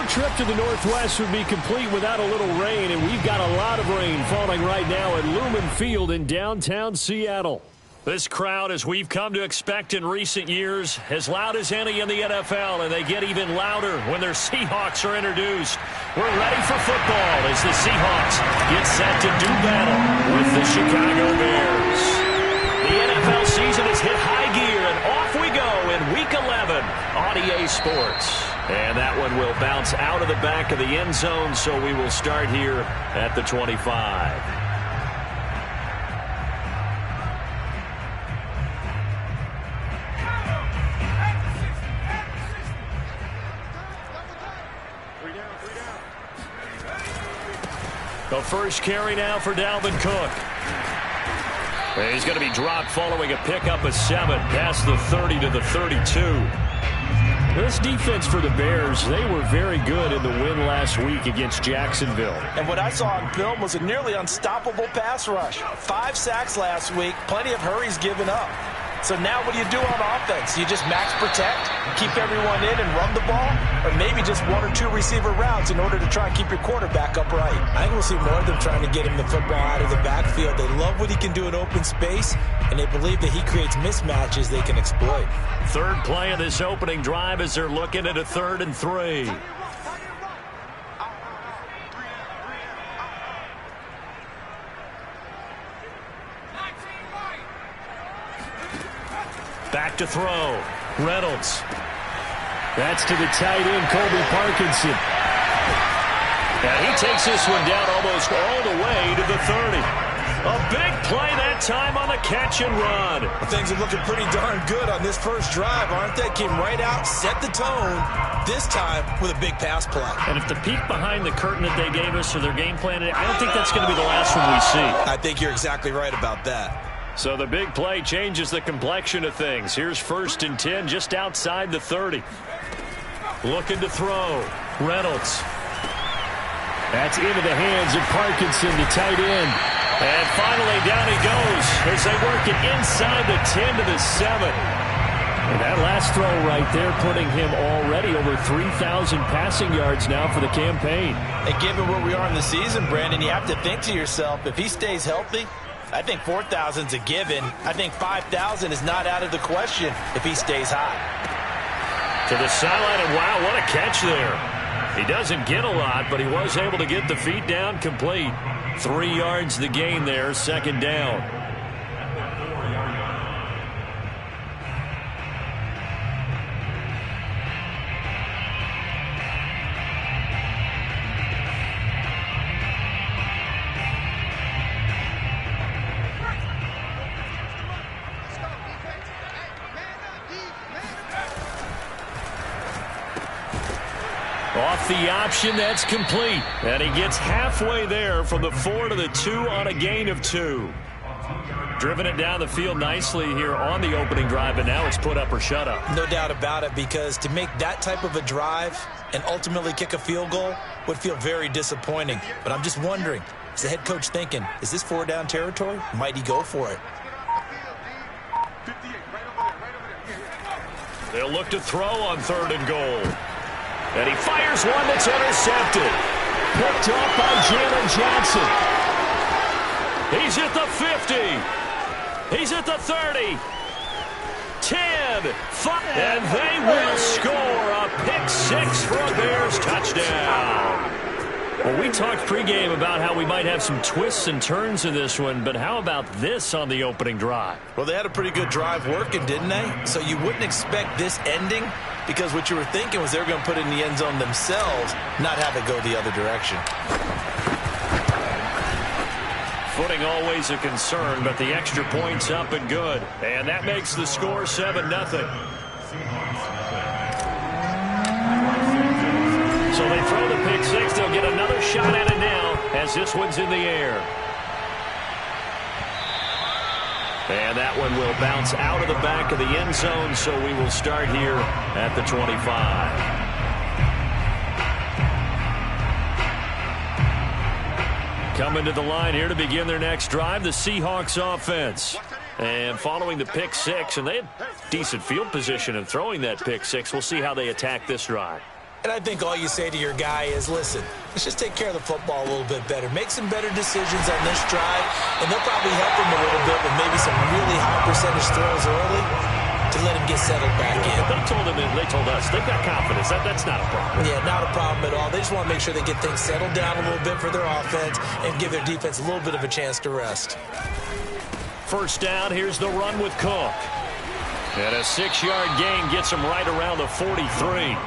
No trip to the Northwest would be complete without a little rain, and we've got a lot of rain falling right now at Lumen Field in downtown Seattle. This crowd, as we've come to expect in recent years, as loud as any in the NFL, and they get even louder when their Seahawks are introduced. We're ready for football as the Seahawks get set to do battle with the Chicago Bears. The NFL season has hit high gear, and off we go in Week 11 on EA Sports. And that one will bounce out of the back of the end zone, so we will start here at the 25. The first carry now for Dalvin Cook. He's going to be dropped following a pickup of 7 past the 30 to the 32. This defense for the Bears, they were very good in the win last week against Jacksonville. And what I saw on film was a nearly unstoppable pass rush. 5 sacks last week, plenty of hurries given up. So now what do you do on offense? You just max protect, keep everyone in and run the ball, or maybe just 1 or 2 receiver routes in order to try and keep your quarterback upright? I think we'll see more of them trying to get him the football out of the backfield. They love what he can do in open space, and they believe that he creates mismatches they can exploit. Third play of this opening drive as they're looking at a 3rd and 3. Back to throw. Reynolds. That's to the tight end, Colby Parkinson. And he takes this one down almost all the way to the 30. A big play that time on the catch and run. Well, things are looking pretty darn good on this first drive, aren't they? Came right out, set the tone, this time with a big pass play. And if the peek behind the curtain that they gave us or their game plan, I don't think that's going to be the last one we see. I think you're exactly right about that. So the big play changes the complexion of things. Here's 1st and 10 just outside the 30. Looking to throw. Reynolds. That's into the hands of Parkinson, the tight end. And finally down he goes as they work it inside the 10 to the 7. And that last throw right there putting him already over 3,000 passing yards now for the campaign. And given where we are in the season, Brandon, you have to think to yourself, if he stays healthy, I think 4,000's a given. I think 5,000 is not out of the question if he stays hot. To the sideline, and wow, what a catch there. He doesn't get a lot, but he was able to get the feet down complete. 3 yards the gain there, 2nd down. Off the option, that's complete. And he gets halfway there from the 4 to the 2 on a gain of 2. Driven it down the field nicely here on the opening drive, and now it's put up or shut up. No doubt about it, because to make that type of a drive and ultimately kick a field goal would feel very disappointing. But I'm just wondering, is the head coach thinking, is this 4-down territory? Might he go for it? They'll look to throw on 3rd and goal. And he fires one that's intercepted. Picked off by Jalen Johnson. He's at the 50. He's at the 30. 10. 5. And they will score a pick 6 for a Bears touchdown. Well, we talked pregame about how we might have some twists and turns in this one, but how about this on the opening drive? Well, they had a pretty good drive working, didn't they? So you wouldn't expect this ending, because what you were thinking was they were going to put it in the end zone themselves, not have it go the other direction. Footing always a concern, but the extra point's up and good. And that makes the score 7-0. So they throw the pick 6. They'll get another shot at it now as this one's in the air. And that one will bounce out of the back of the end zone, so we will start here at the 25. Coming to the line here to begin their next drive, the Seahawks offense. And following the pick 6, and they had decent field position in throwing that pick 6. We'll see how they attack this drive. And I think all you say to your guy is, listen, let's just take care of the football a little bit better. Make some better decisions on this drive, and they'll probably help him a little bit with maybe some really high percentage throws early to let him get settled back in. They told us they've got confidence. That's not a problem. Yeah, not a problem at all. They just want to make sure they get things settled down a little bit for their offense and give their defense a little bit of a chance to rest. First down, here's the run with Cook. And a 6-yard gain gets him right around the 43.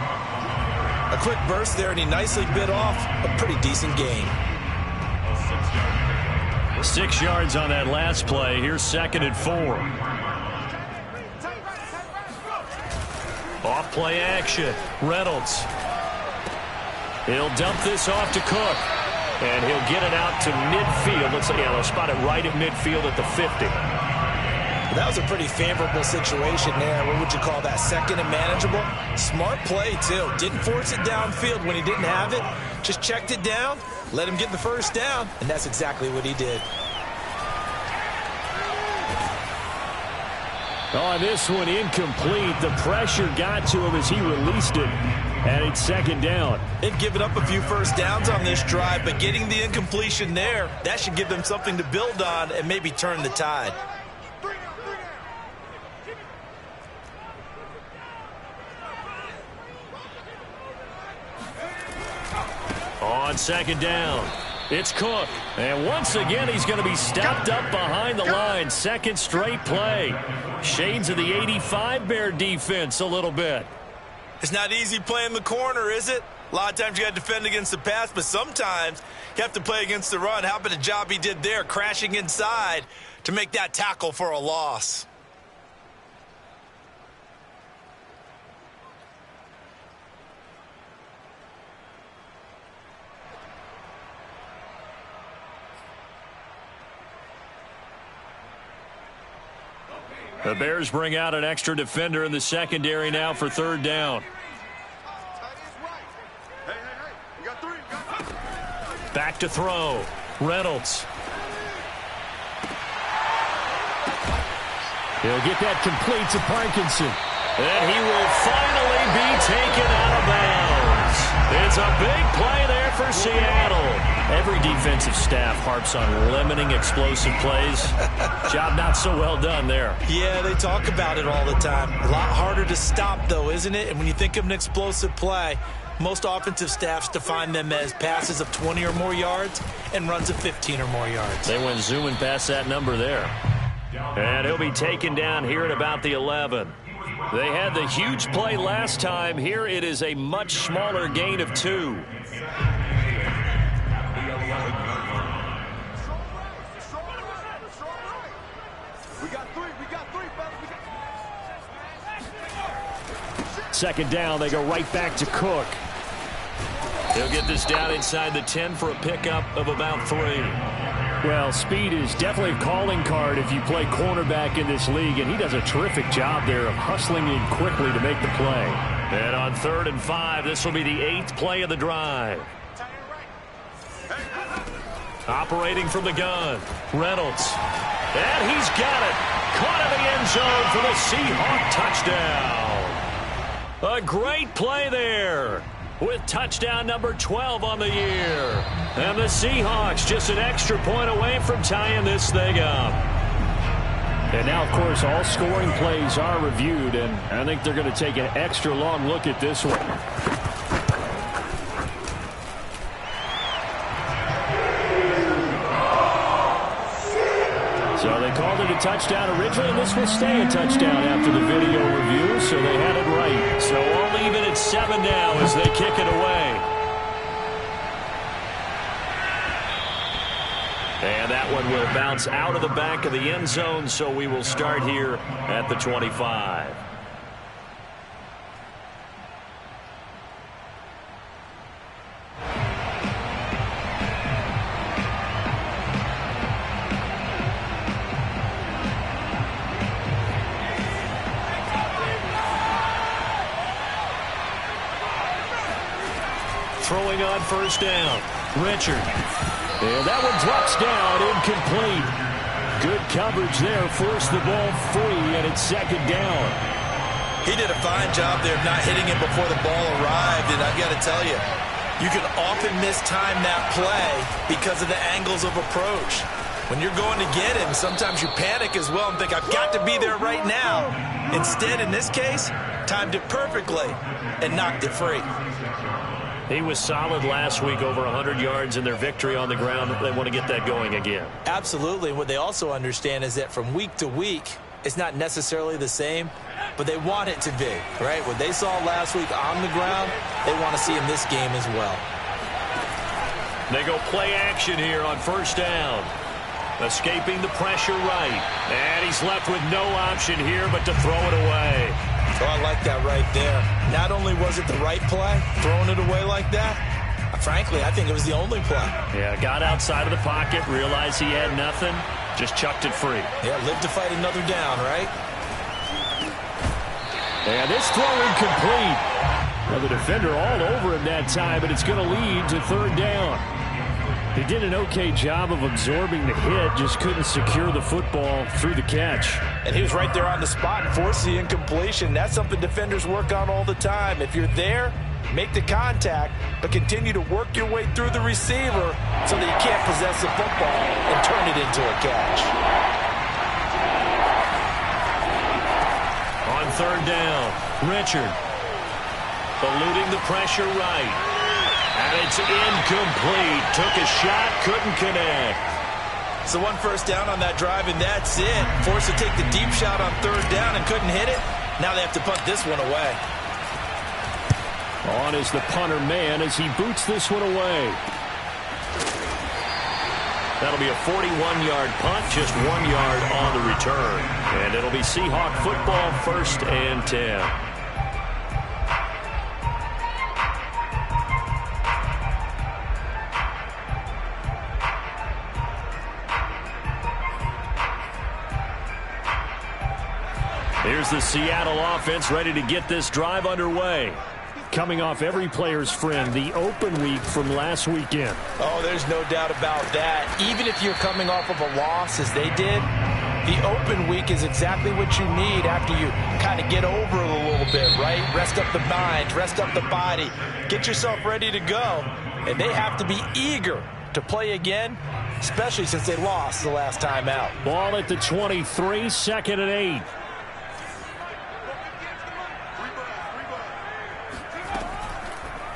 A quick burst there, and he nicely bit off a pretty decent gain. 6 yards on that last play. Here's 2nd and 4. Off play action. Reynolds. He'll dump this off to Cook. And he'll get it out to midfield. They'll spot it right at midfield at the 50. That was a pretty favorable situation there. What would you call that? 2nd and manageable? Smart play, too. Didn't force it downfield when he didn't have it. Just checked it down, let him get the first down, and that's exactly what he did. On this one, incomplete. The pressure got to him as he released it. And it's 2nd down. They've given up a few first downs on this drive, but getting the incompletion there, that should give them something to build on and maybe turn the tide. On 2nd down, it's Cook. And once again, he's going to be stopped up behind the line. 2nd straight play. Shades of the 85 Bear defense a little bit. It's not easy playing the corner, is it? A lot of times you got to defend against the pass, but sometimes you have to play against the run. How about the job he did there, crashing inside to make that tackle for a loss? The Bears bring out an extra defender in the secondary now for 3rd down. Back to throw. Reynolds. He'll get that complete to Parkinson. And he will finally be taken out of bounds. It's a big play there for Seattle. Every defensive staff harps on limiting explosive plays. Job not so well done there. Yeah, they talk about it all the time. A lot harder to stop, though, isn't it? And when you think of an explosive play, most offensive staffs define them as passes of 20 or more yards and runs of 15 or more yards. They went zooming past that number there. And he'll be taken down here at about the 11. They had the huge play last time. Here it is a much smaller gain of 2. Second down, they go right back to Cook. He'll get this down inside the 10 for a pickup of about 3. Well, speed is definitely a calling card if you play cornerback in this league, and he does a terrific job there of hustling in quickly to make the play. And on 3rd and 5, this will be the 8th play of the drive. Operating from the gun, Reynolds. And he's got it. Caught in the end zone for the Seahawk touchdown. A great play there with touchdown number 12 on the year. And the Seahawks just an extra point away from tying this thing up. And now, of course, all scoring plays are reviewed, and I think they're going to take an extra long look at this one. So they called it a touchdown originally, and this will stay a touchdown after the video review, so they had it right. So we'll leave it at 7 now as they kick it away. And that one will bounce out of the back of the end zone, so we will start here at the 25. Throwing on first down, Richard. And that one drops down, incomplete. Good coverage there, forced the ball free, and it's 2nd down. He did a fine job there of not hitting him before the ball arrived, and I've got to tell you, you can often mistime that play because of the angles of approach. When you're going to get him, sometimes you panic as well and think, I've got to be there right now. Instead, in this case, timed it perfectly and knocked it free. He was solid last week, over 100 yards in their victory on the ground. They want to get that going again. Absolutely. What they also understand is that from week to week, it's not necessarily the same, but they want it to be, right? What they saw last week on the ground, they want to see in this game as well. They go play action here on first down. Escaping the pressure right. And he's left with no option here but to throw it away. Oh, I like that right there. Not only was it the right play, throwing it away like that, frankly, I think it was the only play. Yeah, got outside of the pocket, realized he had nothing, just chucked it free. Yeah, live to fight another down, right? And this throw incomplete. Well, the defender all over him that time, but it's going to lead to third down. He did an okay job of absorbing the hit, just couldn't secure the football through the catch. And he was right there on the spot and forced the incompletion. That's something defenders work on all the time. If you're there, make the contact, but continue to work your way through the receiver so that you can't possess the football and turn it into a catch. On third down, Richard eluding the pressure right. And it's incomplete. Took a shot, couldn't connect. So one first down on that drive, and that's it. Forced to take the deep shot on third down and couldn't hit it. Now they have to punt this one away. On is the punter man as he boots this one away. That'll be a 41-yard punt, just 1 yard on the return. And it'll be Seahawk football, 1st and 10. Here's the Seattle offense ready to get this drive underway. Coming off every player's friend, the open week from last weekend. Oh, there's no doubt about that. Even if you're coming off of a loss as they did, the open week is exactly what you need after you kind of get over it a little bit, right? Rest up the mind, rest up the body, get yourself ready to go. And they have to be eager to play again, especially since they lost the last time out. Ball at the 23, 2nd and 8.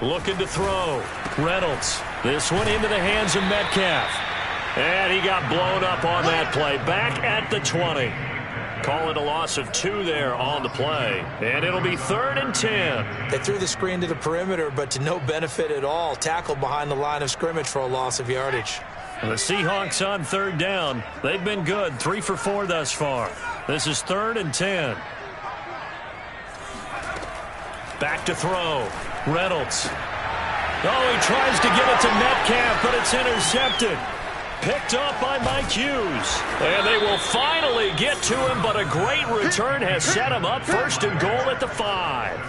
Looking to throw. Reynolds. This one into the hands of Metcalf. And he got blown up on that play. Back at the 20. Call it a loss of 2 there on the play. And it'll be 3rd and 10. They threw the screen to the perimeter, but to no benefit at all. Tackled behind the line of scrimmage for a loss of yardage. The Seahawks on third down. They've been good. 3 for 4 thus far. This is 3rd and 10. Back to throw. Reynolds. Oh, he tries to get it to Metcalf, but it's intercepted. Picked up by Mike Hughes. And they will finally get to him, but a great return has set him up 1st and goal at the 5.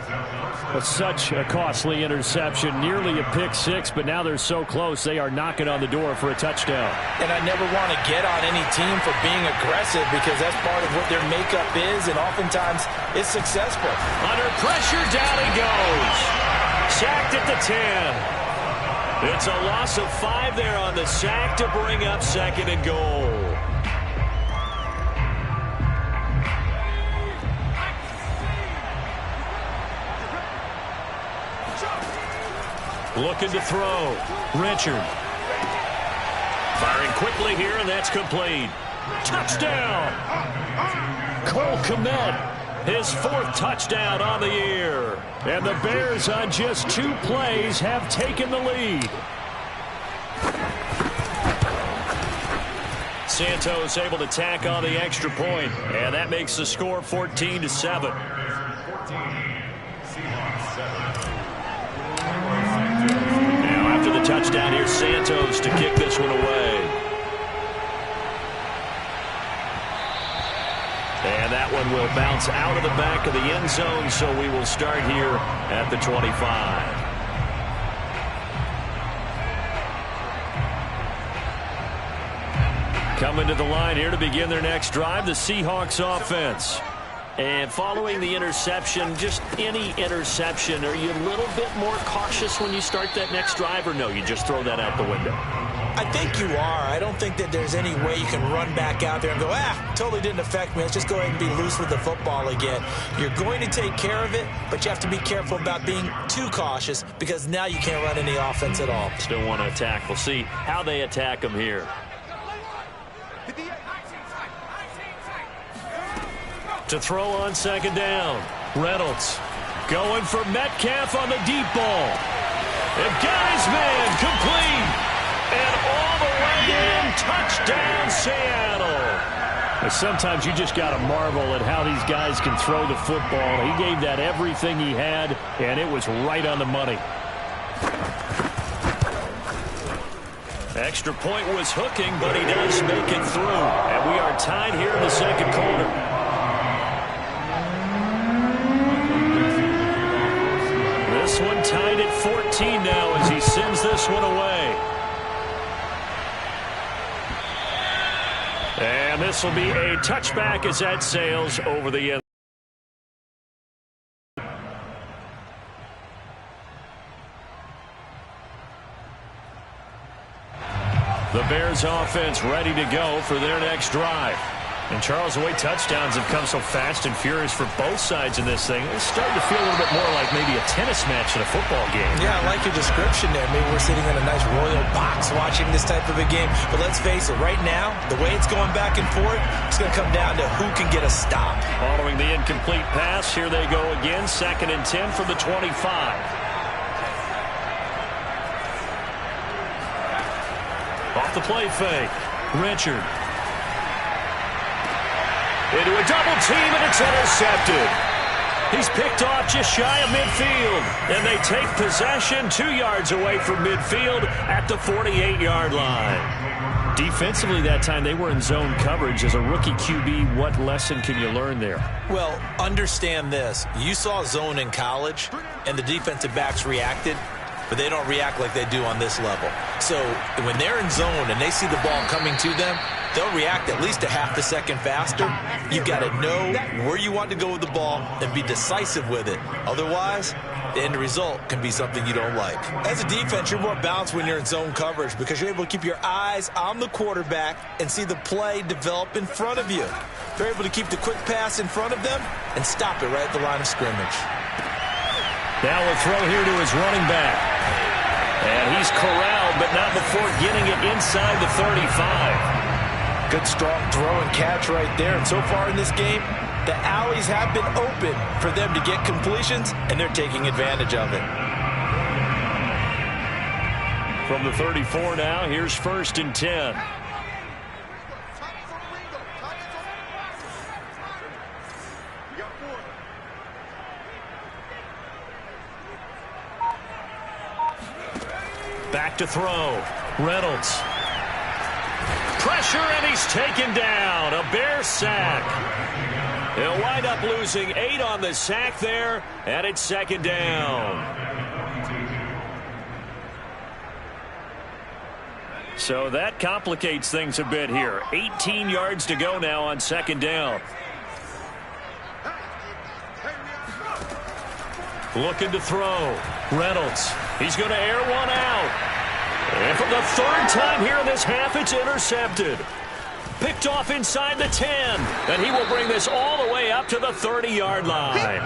But such a costly interception, nearly a pick six, but now they're so close they are knocking on the door for a touchdown. And I never want to get on any team for being aggressive because that's part of what their makeup is, and oftentimes it's successful. Under pressure, down he goes. Sacked at the 10. It's a loss of 5 there on the sack to bring up 2nd and goal. Looking to throw. Richard. Firing quickly here, and that's complete. Touchdown! Cole Kmet. His 4th touchdown on the year. And the Bears on just 2 plays have taken the lead. Santos able to tack on the extra point. And that makes the score 14-7. Now after the touchdown, here's Santos to kick this one away. And that one will bounce out of the back of the end zone, so we will start here at the 25. Coming to the line here to begin their next drive, the Seahawks offense. And following the interception, just any interception, are you a little bit more cautious when you start that next drive, or no, you just throw that out the window? I think you are. I don't think that there's any way you can run back out there and go, totally didn't affect me. Let's just go ahead and be loose with the football again. You're going to take care of it, but you have to be careful about being too cautious because now you can't run any offense at all. Still want to attack. We'll see how they attack them here. To throw on second down. Reynolds going for Metcalf on the deep ball. They've got his man complete. And all the way in, touchdown Seattle. Sometimes you just got to marvel at how these guys can throw the football. He gave that everything he had, and it was right on the money. Extra point was hooking, but he does make it through. And we are tied here in the second quarter. This one tied at 14 now as he sends this one away. And this will be a touchback as that sails over the end. The Bears offense ready to go for their next drive. And Charles, the way touchdowns have come so fast and furious for both sides in this thing, it's starting to feel a little bit more like maybe a tennis match in a football game. Yeah, I like your description there. Maybe we're sitting in a nice royal box watching this type of a game. But let's face it, right now, the way it's going back and forth, it's going to come down to who can get a stop. Following the incomplete pass, here they go again, 2nd and 10 from the 25. Off the play fake. Richard. Into a double team, and it's intercepted. He's picked off just shy of midfield. And they take possession 2 yards away from midfield at the 48-yard line. Defensively that time, they were in zone coverage. As a rookie QB, what lesson can you learn there? Well, understand this. You saw zone in college, and the defensive backs reacted, but they don't react like they do on this level. So when they're in zone and they see the ball coming to them, they'll react at least a half a second faster. You've got to know where you want to go with the ball and be decisive with it. Otherwise, the end result can be something you don't like. As a defense, you're more balanced when you're in zone coverage because you're able to keep your eyes on the quarterback and see the play develop in front of you. They're able to keep the quick pass in front of them and stop it right at the line of scrimmage. Now a throw here to his running back. And he's corralled, but not before getting it inside the 35. Good strong throw and catch right there. And so far in this game, the alleys have been open for them to get completions, and they're taking advantage of it. From the 34 now, here's 1st and 10. Back to throw. Reynolds. Pressure, and he's taken down. A Bear sack. They'll wind up losing 8 on the sack there, and it's 2nd down. So that complicates things a bit here. 18 yards to go now on 2nd down. Looking to throw. Reynolds. He's going to air one out. And for the 3rd time here in this half, it's intercepted. Picked off inside the 10. And he will bring this all the way up to the 30-yard line.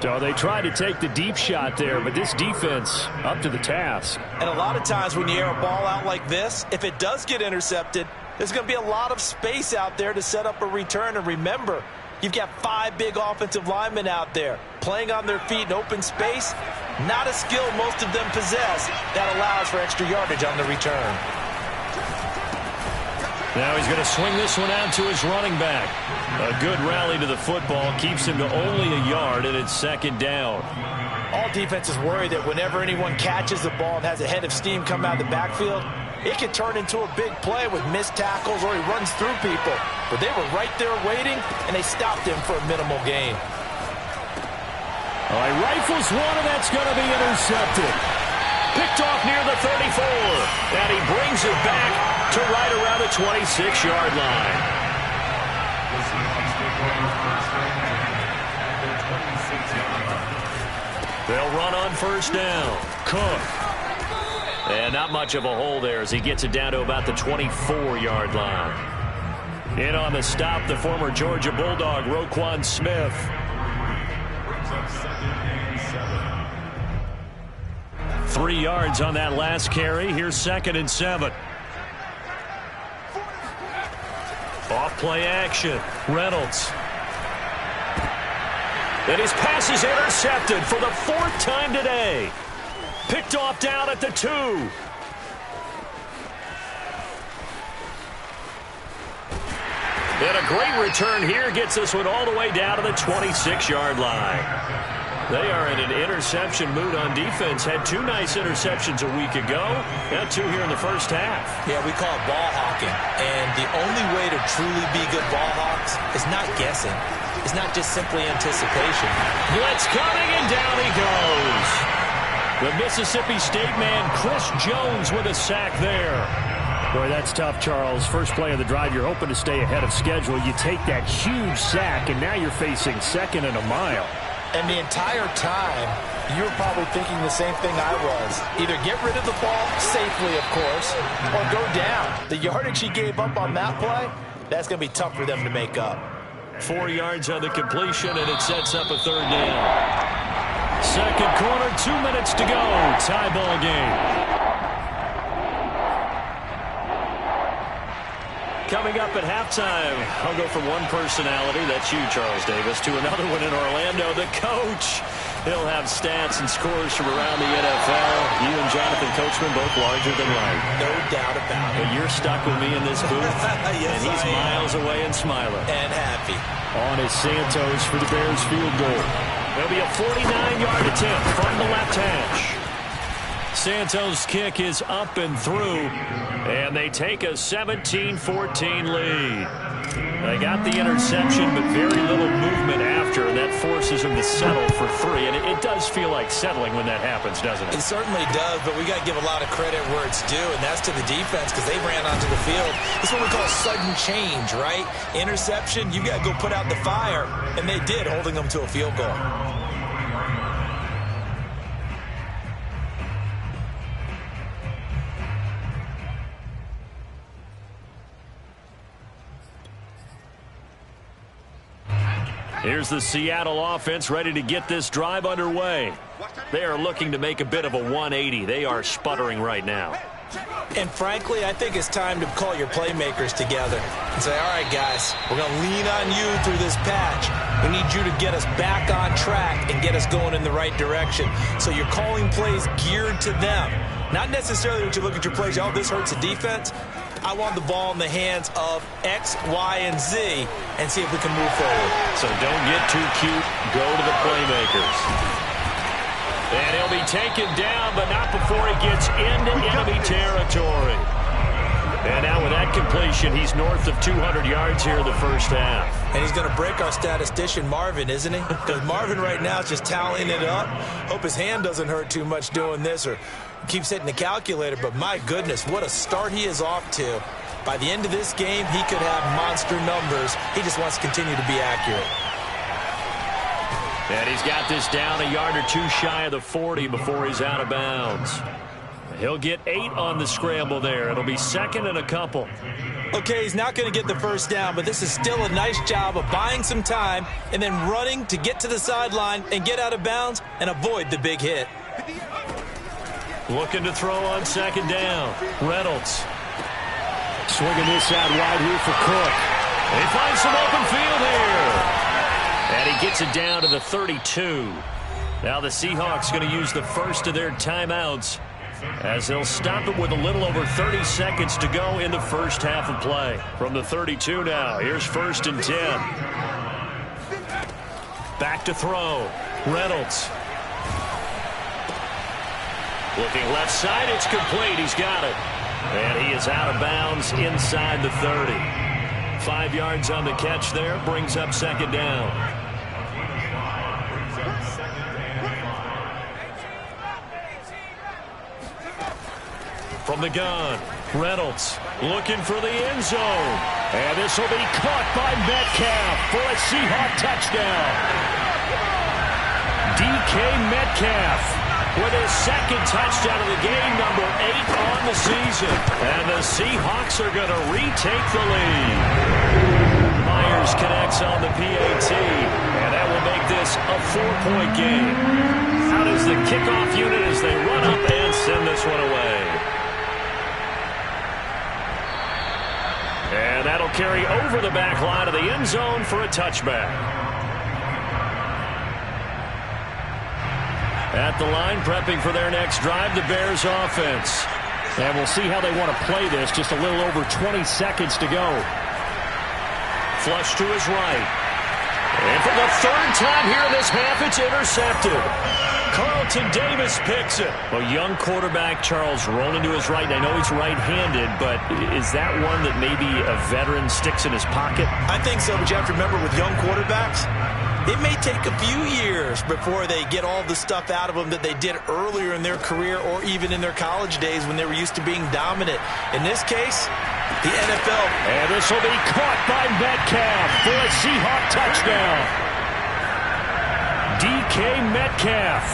So they tried to take the deep shot there, but this defense up to the task. And a lot of times when you air a ball out like this, if it does get intercepted, there's going to be a lot of space out there to set up a return. And remember, you've got 5 big offensive linemen out there playing on their feet in open space. Not a skill most of them possess that allows for extra yardage on the return. Now he's going to swing this one out to his running back. A good rally to the football keeps him to only a yard, and it's 2nd down. All defenses worry that whenever anyone catches the ball and has a head of steam come out of the backfield, it can turn into a big play with missed tackles or he runs through people. But they were right there waiting, and they stopped him for a minimal gain. All right, rifles one, and that's going to be intercepted. Picked off near the 34, and he brings it back to right around the 26-yard line. They'll run on first down. Cook. And not much of a hole there as he gets it down to about the 24-yard line. In on the stop, the former Georgia Bulldog, Roquan Smith. Brings up 2nd and 7. 3 yards on that last carry. Here's 2nd and 7. Off play action. Reynolds. And his pass is intercepted for the 4th time today. Picked off down at the 2. And a great return here gets this one all the way down to the 26-yard line. They are in an interception mood on defense. Had 2 nice interceptions a week ago. Now 2 here in the first half. Yeah, we call it ball hawking. And the only way to truly be good ball hawks is not guessing. It's not just simply anticipation. Blitz coming, and down he goes. The Mississippi State man, Chris Jones, with a sack there. Boy, that's tough, Charles. First play of the drive, you're hoping to stay ahead of schedule. You take that huge sack, and now you're facing 2nd and a mile. And the entire time, you were probably thinking the same thing I was. Either get rid of the ball safely, of course, or go down. The yardage he gave up on that play, that's going to be tough for them to make up. 4 yards on the completion, and it sets up a 3rd down. Second quarter, 2 minutes to go. Tie ball game. Coming up at halftime, I'll go from one personality, that's you, Charles Davis, to another one in Orlando, the coach. He'll have stats and scores from around the NFL. You and Jonathan Coachman both larger than life. No doubt about it. But you're stuck with me in this booth, yes, and he's miles away and smiling. And happy. On is Santos for the Bears field goal. It'll be a 49-yard attempt from the left hash. Santos' kick is up and through, and they take a 17-14 lead. They got the interception, but very little movement after, and that forces them to settle for 3. And it does feel like settling when that happens, doesn't it? It certainly does, but we got to give a lot of credit where it's due, and that's to the defense because they ran onto the field. This is what we call sudden change, right? Interception, you got to go put out the fire, and they did, holding them to a field goal. Here's the Seattle offense ready to get this drive underway. They are looking to make a bit of a 180. They are sputtering right now. And frankly, I think it's time to call your playmakers together and say, all right, guys, we're going to lean on you through this patch. We need you to get us back on track and get us going in the right direction. So you're calling plays geared to them. Not necessarily when you look at your plays, oh, this hurts the defense. I want the ball in the hands of X, Y, and Z and see if we can move forward. So don't get too cute. Go to the playmakers. And he'll be taken down, but not before he gets into enemy territory. And now with that completion, he's north of 200 yards here in the first half. And he's going to break our statistician, Marvin, isn't he? Because Marvin right now is just tallying it up. Hope his hand doesn't hurt too much doing this or keeps hitting the calculator. But my goodness, what a start he is off to. By the end of this game, he could have monster numbers. He just wants to continue to be accurate. And he's got this down a yard or 2 shy of the 40 before he's out of bounds. He'll get 8 on the scramble there. It'll be 2nd and a couple. Okay, he's not going to get the first down, but this is still a nice job of buying some time and then running to get to the sideline and get out of bounds and avoid the big hit. Looking to throw on 2nd down. Reynolds. Swinging this out wide here for Cook. He finds some open field here. And he gets it down to the 32. Now the Seahawks going to use the first of their timeouts as they'll stop it with a little over 30 seconds to go in the first half of play. From the 32 now, here's 1st and 10. Back to throw. Reynolds. Looking left side, it's complete. He's got it. And he is out of bounds inside the 30. 5 yards on the catch there, brings up 2nd down. From the gun, Reynolds looking for the end zone. And this will be caught by Metcalf for a Seahawk touchdown. DK Metcalf with his second touchdown of the game, number 8 on the season. And the Seahawks are going to retake the lead. Myers connects on the PAT, and that will make this a 4-point game. Out is the kickoff unit as they run up and send this one away. And that'll carry over the back line of the end zone for a touchback. At the line, prepping for their next drive, the Bears offense. And we'll see how they want to play this. Just a little over 20 seconds to go. Flush to his right. And for the third time here in this half, it's intercepted. Carlton Davis picks it. A young quarterback, Charles, rolling to his right. I know he's right-handed, but is that one that maybe a veteran sticks in his pocket? I think so, but you have to remember with young quarterbacks, it may take a few years before they get all the stuff out of them that they did earlier in their career or even in their college days when they were used to being dominant. In this case, the NFL. And this will be caught by Metcalf for a Seahawk touchdown. DK Metcalf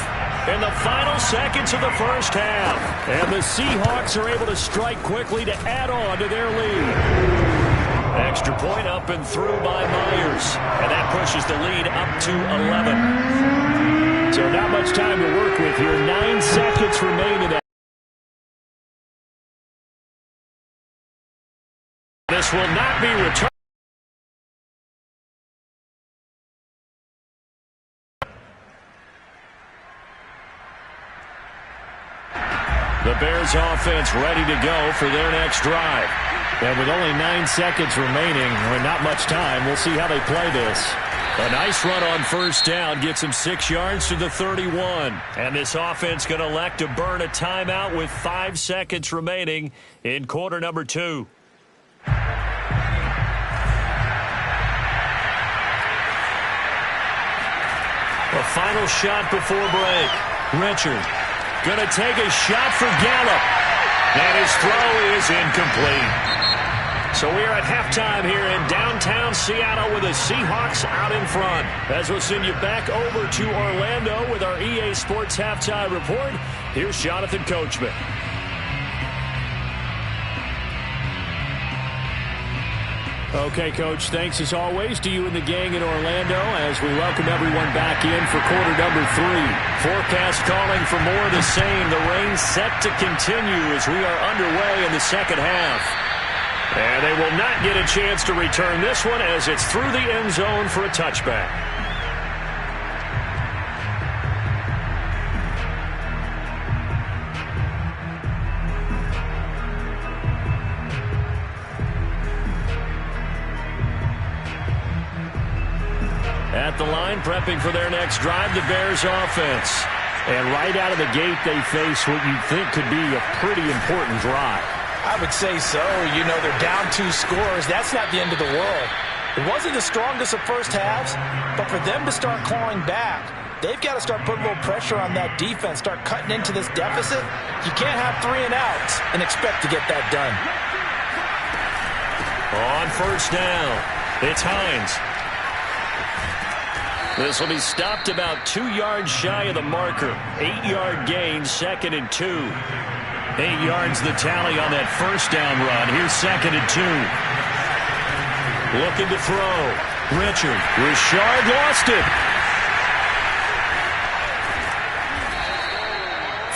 in the final seconds of the first half. And the Seahawks are able to strike quickly to add on to their lead. Extra point up and through by Myers. And that pushes the lead up to 11. So not much time to work with here. 9 seconds remain in that. This will not be returned. The Bears offense ready to go for their next drive. And with only 9 seconds remaining, or not much time, we'll see how they play this. A nice run on first down gets him 6 yards to the 31. And this offense going to elect to burn a timeout with 5 seconds remaining in quarter number 2. A final shot before break. Richard going to take a shot for Gallup. And his throw is incomplete. So we are at halftime here in downtown Seattle with the Seahawks out in front. As we'll send you back over to Orlando with our EA Sports Halftime Report, here's Jonathan Coachman. Okay, Coach, thanks as always to you and the gang in Orlando as we welcome everyone back in for quarter number 3. Forecast calling for more of the same. The rain set to continue as we are underway in the second half. And they will not get a chance to return this one as it's through the end zone for a touchback. At the line, prepping for their next drive, the Bears offense. And right out of the gate, they face what you think could be a pretty important drive. I would say so. You know, they're down 2 scores. That's not the end of the world. It wasn't the strongest of first halves, but for them to start clawing back, they've got to start putting a little pressure on that defense, start cutting into this deficit. You can't have 3 and outs and expect to get that done. On first down, it's Hines. This will be stopped about 2 yards shy of the marker. 8-yard gain, 2nd and 2. 8 yards the tally on that first down run. Here's 2nd and 2. Looking to throw. Richard lost it.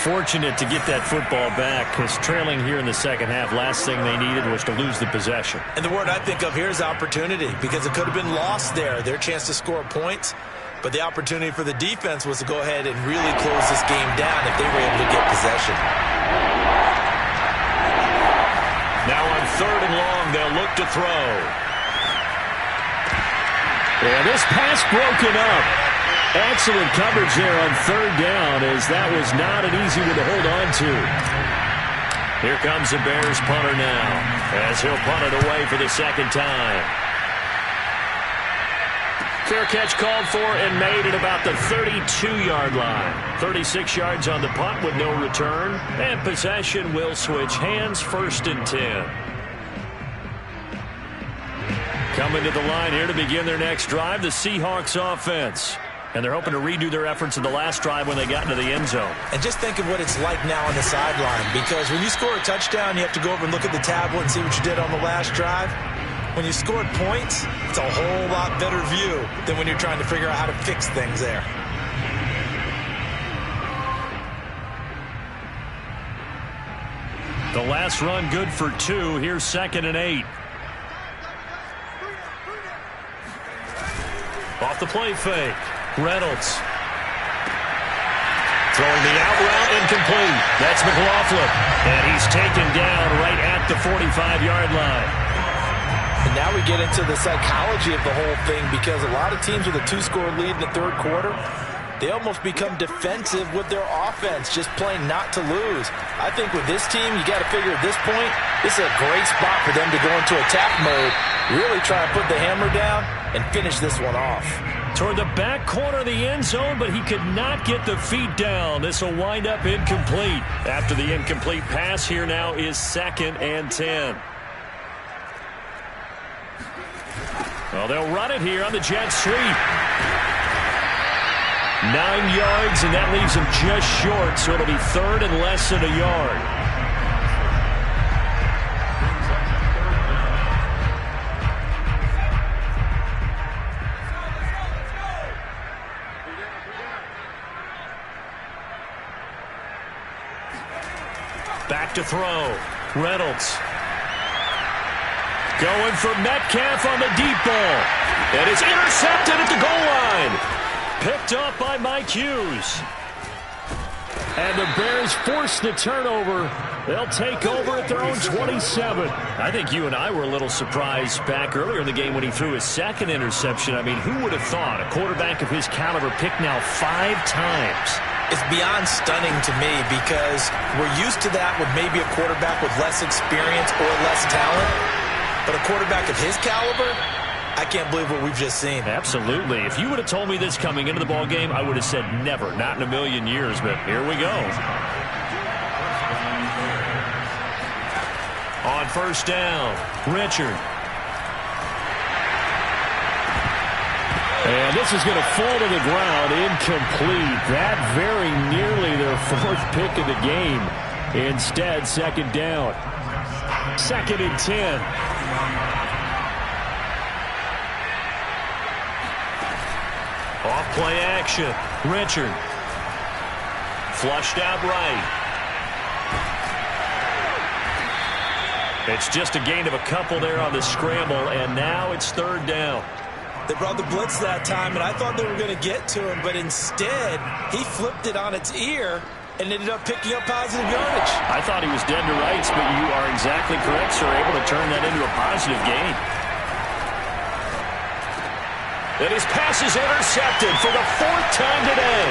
Fortunate to get that football back because trailing here in the second half, last thing they needed was to lose the possession. And the word I think of here is opportunity because it could have been lost there. Their chance to score points. But the opportunity for the defense was to go ahead and really close this game down if they were able to get possession. Now on 3rd and long, they'll look to throw. And this pass broken up. Excellent coverage there on 3rd down as that was not an easy one to hold on to. Here comes the Bears punter now as he'll punt it away for the second time. Fair catch called for and made at about the 32-yard line. 36 yards on the punt with no return. And possession will switch hands, 1st and 10. Coming to the line here to begin their next drive, the Seahawks offense. And they're hoping to redo their efforts in the last drive when they got into the end zone. And just think of what it's like now on the sideline, because when you score a touchdown, you have to go over and look at the tablet and see what you did on the last drive. When you scored points, it's a whole lot better view than when you're trying to figure out how to fix things there. The last run good for 2. Here's 2nd and 8. Off the play fake. Reynolds. Throwing the out route, incomplete. That's McLaughlin. And he's taken down right at the 45-yard line. And now we get into the psychology of the whole thing, because a lot of teams with a 2-score lead in the third quarter, they almost become defensive with their offense, just playing not to lose. I think with this team, you got to figure at this point, this is a great spot for them to go into attack mode, really try and put the hammer down and finish this one off. Toward the back corner of the end zone, but he could not get the feet down. This will wind up incomplete. After the incomplete pass, here now is 2nd and 10. Well, they'll run it here on the jet sweep. 9 yards, and that leaves him just short, so it'll be 3rd and less than a yard. Back to throw. Reynolds. Going for Metcalf on the deep ball. And it's intercepted at the goal line. Picked up by Mike Hughes. And the Bears force the turnover. They'll take over at their own 27. I think you and I were a little surprised back earlier in the game when he threw his 2nd interception. I mean, who would have thought a quarterback of his caliber picked now 5 times? It's beyond stunning to me, because we're used to that with maybe a quarterback with less experience or less talent. But a quarterback of his caliber, I can't believe what we've just seen. Absolutely. If you would have told me this coming into the ball game, I would have said never, not in a million years. But here we go. On 1st down, Richard. And this is going to fall to the ground, incomplete. That very nearly their 4th pick of the game. Instead, 2nd down. 2nd and 10. Off play action. Richard. Flushed out right. It's just a gain of a couple there on the scramble, and now it's 3rd down. They brought the blitz that time, and I thought they were going to get to him, but instead, he flipped it on its ear and ended up picking up positive yardage. I thought he was dead to rights, but you are exactly correct, sir. Able to turn that into a positive gain. And his pass is intercepted for the 4th time today.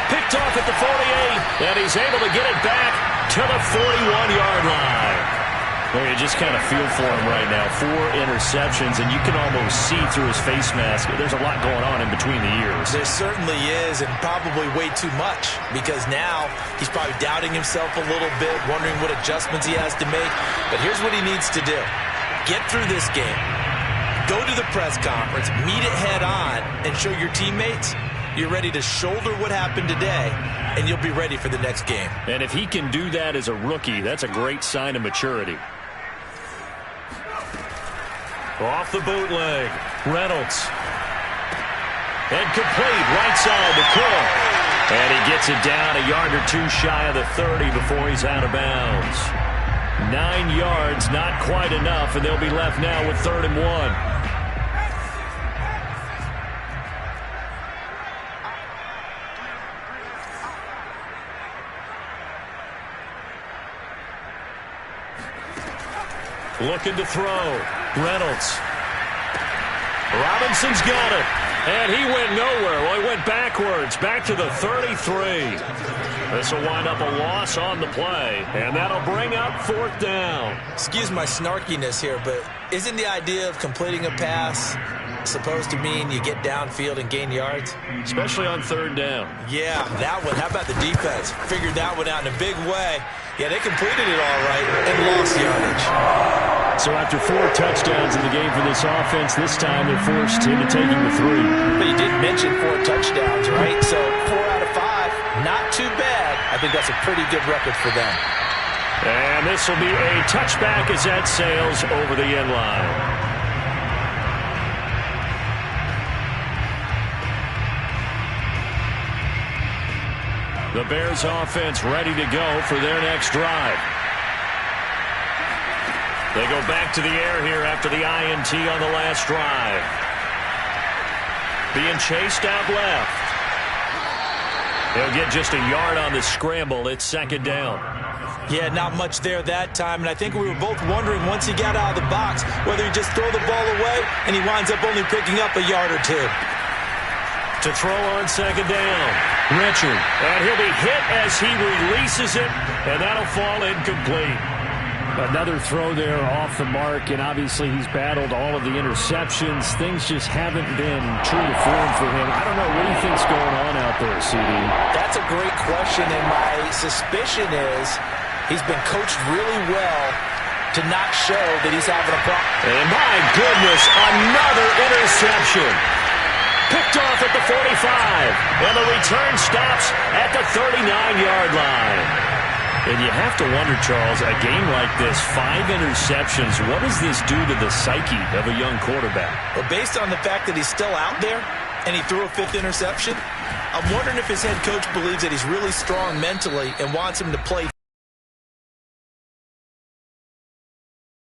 Picked off at the 48, and he's able to get it back to the 41-yard line. Well, you just kind of feel for him right now. 4 interceptions, and you can almost see through his face mask. There's a lot going on in between the ears. There certainly is, and probably way too much, because now he's probably doubting himself a little bit, wondering what adjustments he has to make. But here's what he needs to do. Get through this game. Go to the press conference, meet it head on, and show your teammates you're ready to shoulder what happened today, and you'll be ready for the next game. And if he can do that as a rookie, that's a great sign of maturity. Off the bootleg, Reynolds. And complete, right side to Cook. And he gets it down a yard or 2 shy of the 30 before he's out of bounds. 9 yards, not quite enough, and they'll be left now with 3rd and 1. Looking to throw. Reynolds. Robinson's got it. And he went nowhere. Well, he went backwards. Back to the 33. This will wind up a loss on the play. And that'll bring up 4th down. Excuse my snarkiness here, but isn't the idea of completing a pass supposed to mean you get downfield and gain yards? Especially on 3rd down. Yeah, that one. How about the defense? Figured that one out in a big way. Yeah, they completed it all right and lost yardage. So after 4 touchdowns in the game for this offense, this time they're forced into taking the 3. But you did mention 4 touchdowns, right? So 4 out of 5, not too bad. I think that's a pretty good record for them. And this will be a touchback as that sails over the end line. The Bears offense ready to go for their next drive. They go back to the air here after the INT on the last drive. Being chased out left. They'll get just a yard on the scramble. It's 2nd down. Yeah, not much there that time, and I think we were both wondering once he got out of the box whether he just throw the ball away and he winds up only picking up a yard or 2. To throw on 2nd down, Richard. And he'll be hit as he releases it, and that'll fall incomplete. Another throw there off the mark, and obviously he's battled all of the interceptions. Things just haven't been true to form for him. I don't know, what do you think's going on out there, CD? That's a great question, and my suspicion is he's been coached really well to not show that he's having a problem. And my goodness, another interception. Picked off at the 45, and the return stops at the 39-yard line. And you have to wonder, Charles, a game like this, 5 interceptions, what does this do to the psyche of a young quarterback? Well, based on the fact that he's still out there and he threw a 5th interception, I'm wondering if his head coach believes that he's really strong mentally and wants him to play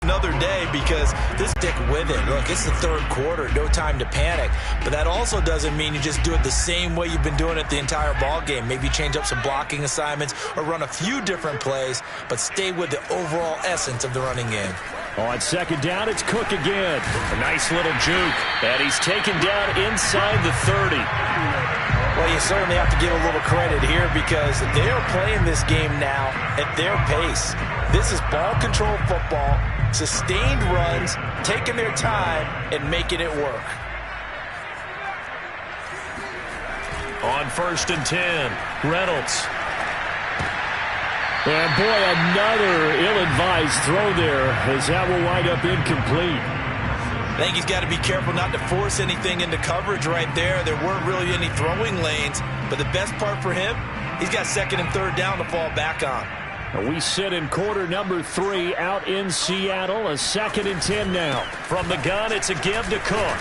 another day, because this stick with it. Look, it's the 3rd quarter, no time to panic. But that also doesn't mean you just do it the same way you've been doing it the entire ball game. Maybe change up some blocking assignments or run a few different plays, but stay with the overall essence of the running game. On 2nd down, it's Cook again. A nice little juke, and he's taken down inside the 30. Well, you certainly have to give a little credit here because they are playing this game now at their pace. This is ball control football, sustained runs, taking their time and making it work. On 1st and 10, Reynolds. And boy, another ill-advised throw there, as that will wind up incomplete. I think he's got to be careful not to force anything into coverage right there. There weren't really any throwing lanes, but the best part for him, he's got 2nd and 3rd down to fall back on. We sit in quarter number 3 out in Seattle. A 2nd and 10 now. From the gun, it's a give to Cook.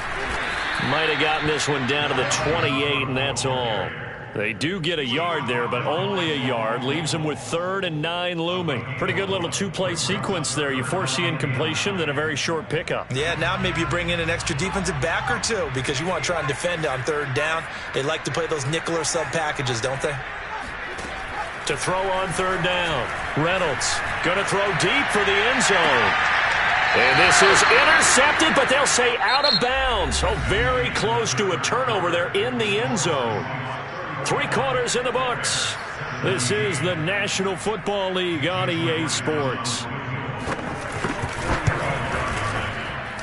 Might have gotten this one down to the 28, and that's all. They do get a yard there, but only a yard. Leaves them with 3rd and 9 looming. Pretty good little 2-play sequence there. You force the incompletion, then a very short pickup. Yeah, now maybe you bring in an extra defensive back or 2 because you want to try and defend on 3rd down. They like to play those nickel or sub packages, don't they? To throw on 3rd down, Reynolds going to throw deep for the end zone. And this is intercepted, but they'll say out of bounds. Oh, very close to a turnover there in the end zone. 3 quarters in the books. This is the National Football League on EA Sports.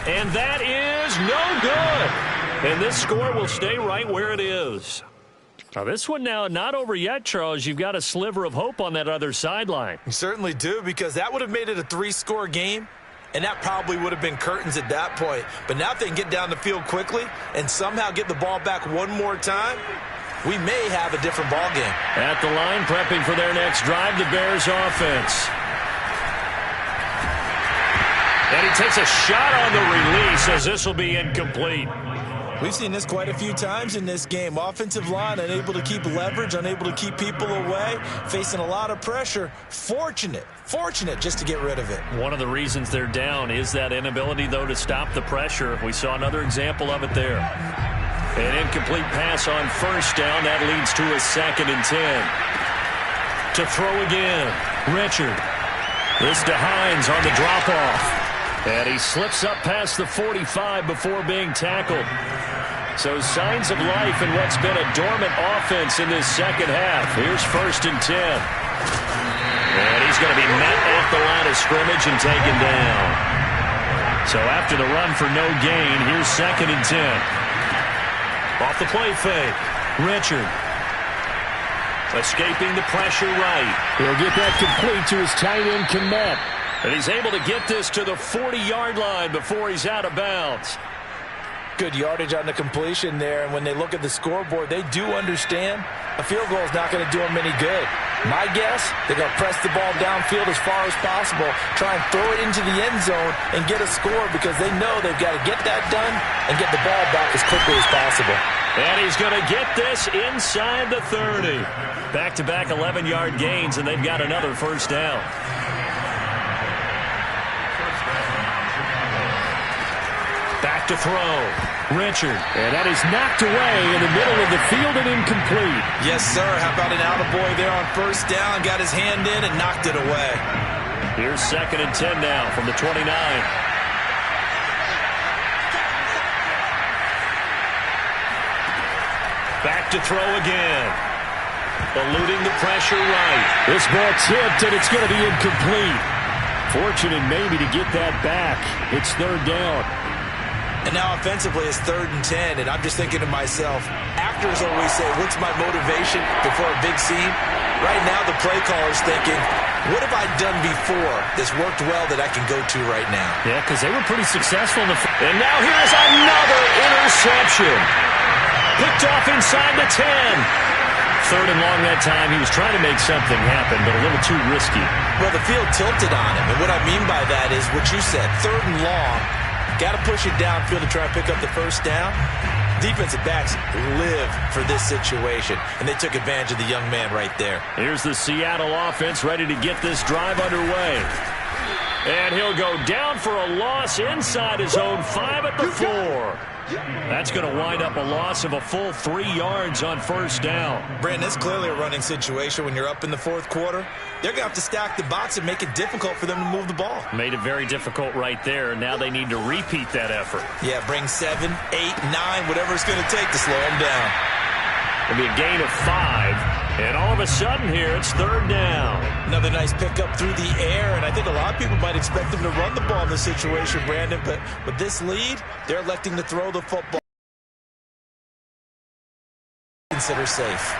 And that is no good. And this score will stay right where it is. Now, this one now not over yet, Charles. You've got a sliver of hope on that other sideline. You certainly do, because that would have made it a 3-score game, and that probably would have been curtains at that point. But now if they can get down the field quickly and somehow get the ball back one more time, we may have a different ball game. At the line, prepping for their next drive, the Bears offense. And he takes a shot on the release as this will be incomplete. We've seen this quite a few times in this game. Offensive line unable to keep leverage, unable to keep people away, facing a lot of pressure. Fortunate just to get rid of it. One of the reasons they're down is that inability, though, to stop the pressure. We saw another example of it there. An incomplete pass on 1st down. That leads to a 2nd and 10. To throw again, Richard. This to Hines on the drop-off. And he slips up past the 45 before being tackled. So signs of life in what's been a dormant offense in this second half. Here's 1st and 10. And he's going to be met at the line of scrimmage and taken down. So after the run for no gain, here's 2nd and 10. Off the play fake, Richard. Escaping the pressure right. He'll get that complete to his tight end, Kmet. And he's able to get this to the 40-yard line before he's out of bounds. Good yardage on the completion there, and when they look at the scoreboard, they do understand a field goal is not going to do them any good. My guess, they're going to press the ball downfield as far as possible, try and throw it into the end zone and get a score because they know they've got to get that done and get the ball back as quickly as possible. And he's going to get this inside the 30. Back-to-back 11-yard gains, and they've got another first down. Back to throw. Richard. And that is knocked away in the middle of the field and incomplete. Yes, sir. How about an attaboy there on first down? Got his hand in and knocked it away. Here's 2nd and 10 now from the 29. Back to throw again. Eluding the pressure right. This ball tipped, and it's going to be incomplete. Fortunate maybe to get that back. It's 3rd down. And now offensively it's 3rd and 10, and I'm just thinking to myself, actors always say, what's my motivation before a big scene? Right now the play caller's thinking, what have I done before that's worked well that I can go to right now? Yeah, because they were pretty successful in the... And now here's another interception. Picked off inside the 10. 3rd and long that time. He was trying to make something happen, but a little too risky. Well, the field tilted on him, and what I mean by that is what you said, 3rd and long. Got to push it downfield to try and pick up the first down. Defensive backs live for this situation, and they took advantage of the young man right there. Here's the Seattle offense ready to get this drive underway. And he'll go down for a loss inside his own 5 at the 4. That's going to wind up a loss of a full 3 yards on first down. Brandon, it's clearly a running situation when you're up in the 4th quarter. They're going to have to stack the box and make it difficult for them to move the ball. Made it very difficult right there. Now they need to repeat that effort. Yeah, bring 7, 8, 9, whatever it's going to take to slow them down. It'll be a gain of 5. And all of a sudden here, it's 3rd down. Another nice pickup through the air, and I think a lot of people might expect them to run the ball in this situation, Brandon, but with this lead, they're electing to throw the football. Consider safe.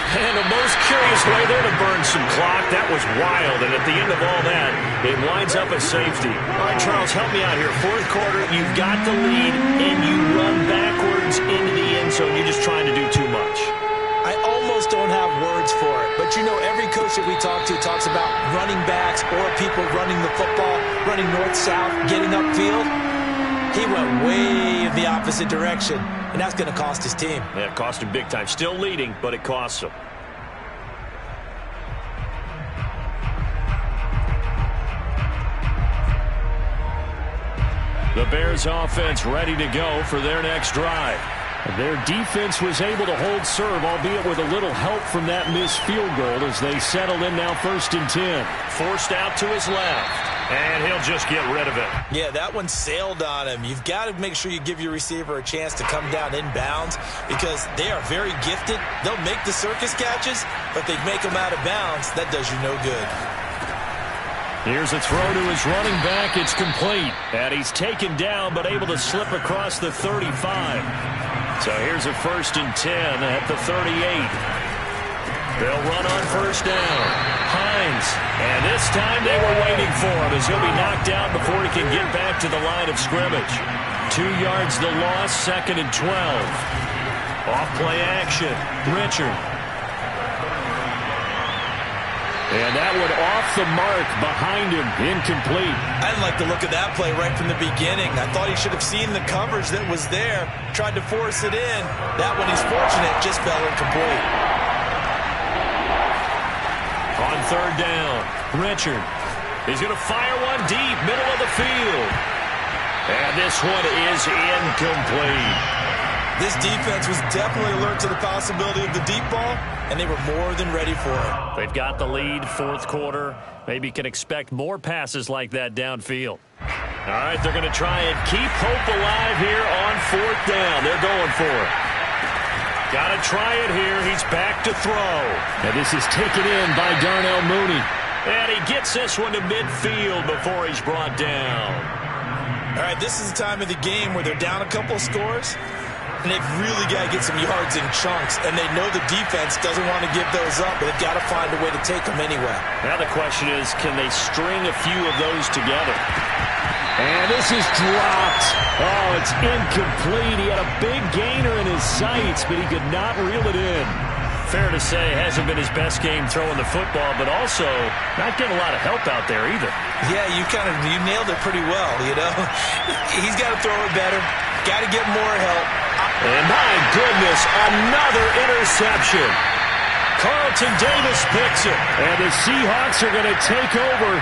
And a most curious way there to burn some clock. That was wild, and at the end of all that, it winds up a safety. All right, Charles, help me out here. 4th quarter, you've got the lead, and you run backwards into the end zone. You're just trying to do too much. I almost don't have words for it, but you know every coach that we talk to talks about running backs or people running the football, running north-south, getting upfield. He went way in the opposite direction, and that's going to cost his team. Yeah, it cost him big time. Still leading, but it costs him. The Bears offense ready to go for their next drive. Their defense was able to hold serve, albeit with a little help from that missed field goal as they settled in now 1st and 10. Forced out to his left, and he'll just get rid of it. Yeah, that one sailed on him. You've got to make sure you give your receiver a chance to come down inbounds because they are very gifted. They'll make the circus catches, but they make them out of bounds. That does you no good. Here's a throw to his running back. It's complete. And he's taken down but able to slip across the 35. So here's a 1st and 10 at the 38. They'll run on first down. Hines. And this time they were waiting for him as he'll be knocked out before he can get back to the line of scrimmage. 2 yards the loss, 2nd and 12. Off play action. Richard. And that one off the mark behind him, incomplete. I didn't like the look of that play right from the beginning. I thought he should have seen the coverage that was there, tried to force it in. That one, he's fortunate, just fell incomplete. On 3rd down, Richard. He's going to fire one deep, middle of the field. And this one is incomplete. This defense was definitely alert to the possibility of the deep ball, and they were more than ready for it. They've got the lead, 4th quarter. Maybe can expect more passes like that downfield. All right, they're going to try and keep hope alive here on 4th down. They're going for it. Got to try it here. He's back to throw. And this is taken in by Darnell Mooney. And he gets this one to midfield before he's brought down. All right, this is the time of the game where they're down a couple of scores. And they've really got to get some yards in chunks, and they know the defense doesn't want to give those up, but they've got to find a way to take them anyway. Now the question is, can they string a few of those together? And this is dropped. Oh, it's incomplete. He had a big gainer in his sights, but he could not reel it in. Fair to say, hasn't been his best game throwing the football, but also not getting a lot of help out there either. Yeah, you nailed it pretty well, you know. He's got to throw it better. Got to get more help. And my goodness, another interception. Carlton Davis picks it. And the Seahawks are going to take over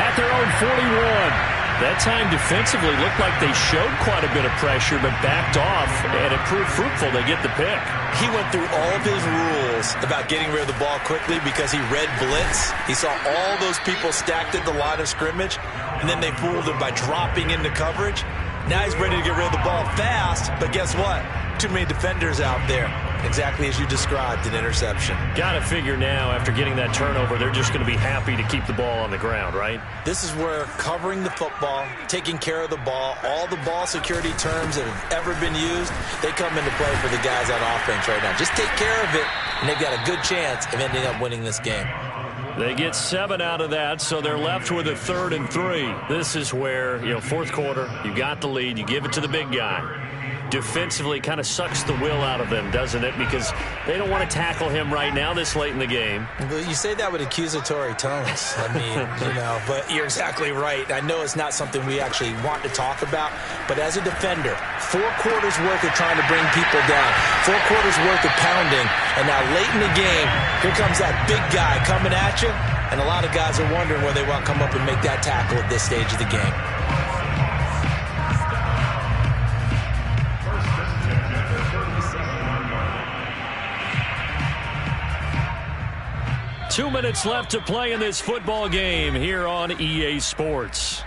at their own 41. That time defensively looked like they showed quite a bit of pressure but backed off, and it proved fruitful. They get the pick. He went through all of his rules about getting rid of the ball quickly because he read blitz. He saw all those people stacked at the line of scrimmage, and then they fooled him by dropping into coverage. Now he's ready to get rid of the ball fast, but guess what? Too many defenders out there. Exactly as you described, an interception. Got to figure now, after getting that turnover, they're just going to be happy to keep the ball on the ground, right? This is where covering the football, taking care of the ball, all the ball security terms that have ever been used, they come into play for the guys on offense right now. Just take care of it, and they've got a good chance of ending up winning this game. They get 7 out of that, so they're left with a 3rd and 3. This is where, fourth quarter, you got the lead, you give it to the big guy. Defensively kind of sucks the will out of them, doesn't it? Because they don't want to tackle him right now this late in the game. But you say that with accusatory tones. I mean, but you're exactly right. I know it's not something we actually want to talk about, but as a defender, 4 quarters worth of trying to bring people down, 4 quarters worth of pounding, and now late in the game, here comes that big guy coming at you, and a lot of guys are wondering where they want to come up and make that tackle at this stage of the game. 2 minutes left to play in this football game here on EA Sports.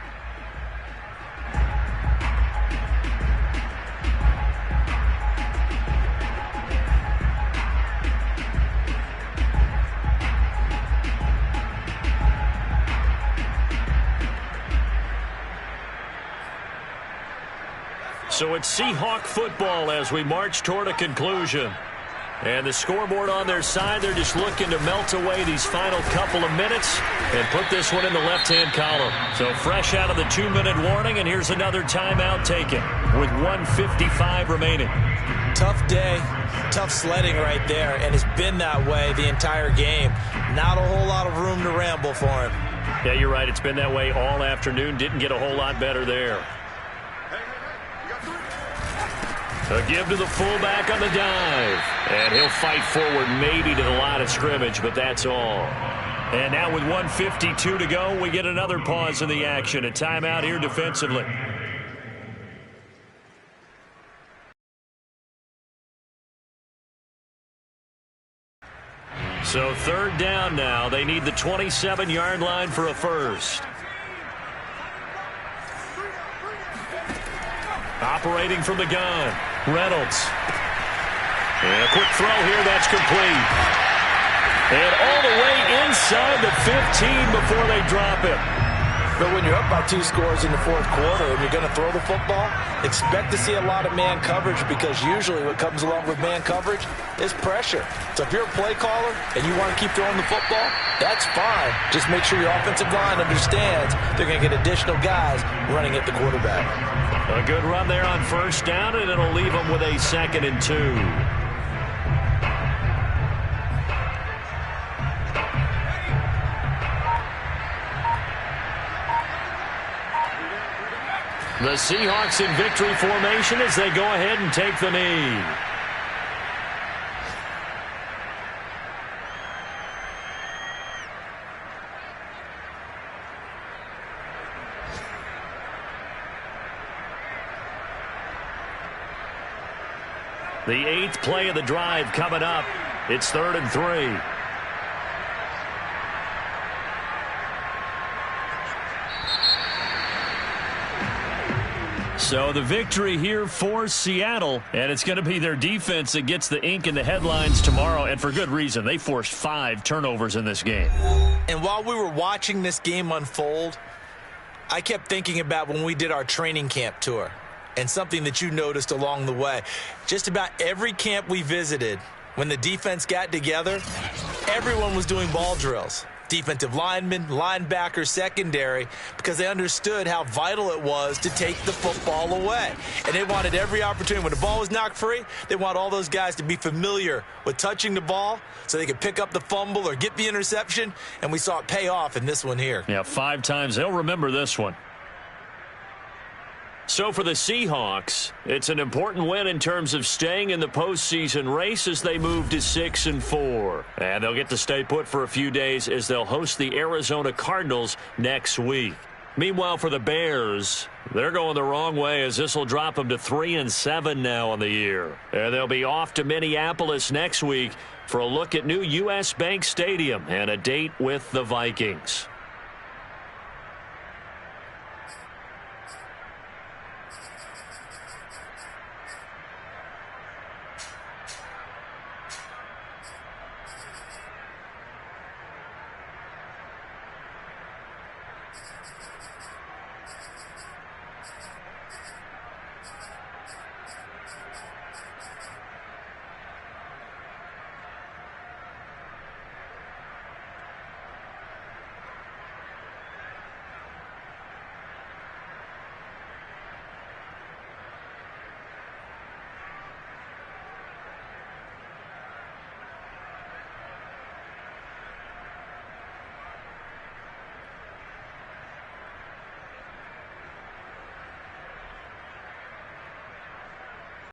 So it's Seahawk football as we march toward a conclusion. And the scoreboard on their side, they're just looking to melt away these final couple of minutes and put this one in the left-hand column. So fresh out of the 2-minute warning, and here's another timeout taken with 1:55 remaining. Tough day, tough sledding right there, and it's been that way the entire game. Not a whole lot of room to ramble for him. Yeah, you're right. It's been that way all afternoon. Didn't get a whole lot better there. A give to the fullback on the dive. And he'll fight forward maybe to the line of scrimmage, but that's all. And now with 1:52 to go, we get another pause in the action. A timeout here defensively. So 3rd down now. They need the 27-yard line for a first. Operating from the gun, Reynolds. And a quick throw here, that's complete. And all the way inside the 15 before they drop it. But when you're up by 2 scores in the 4th quarter and you're going to throw the football, expect to see a lot of man coverage, because usually what comes along with man coverage is pressure. So if you're a play caller and you want to keep throwing the football, that's fine. Just make sure your offensive line understands they're going to get additional guys running at the quarterback. A good run there on 1st down, and it'll leave them with a 2nd and 2. The Seahawks in victory formation as they go ahead and take the knee. The 8th play of the drive coming up. It's 3rd and 3. So the victory here for Seattle, and it's going to be their defense that gets the ink in the headlines tomorrow, and for good reason. They forced 5 turnovers in this game. And while we were watching this game unfold, I kept thinking about when we did our training camp tour. and something that you noticed along the way. Just about every camp we visited, when the defense got together, everyone was doing ball drills. Defensive linemen, linebackers, secondary, because they understood how vital it was to take the football away. And they wanted every opportunity. When the ball was knocked free, they want all those guys to be familiar with touching the ball so they could pick up the fumble or get the interception. And we saw it pay off in this one here. Yeah, 5 times. They'll remember this one. So for the Seahawks, it's an important win in terms of staying in the postseason race as they move to 6-4. And they'll get to stay put for a few days as they'll host the Arizona Cardinals next week. Meanwhile, for the Bears, they're going the wrong way as this will drop them to 3-7 now on the year. And they'll be off to Minneapolis next week for a look at new U.S. Bank Stadium and a date with the Vikings.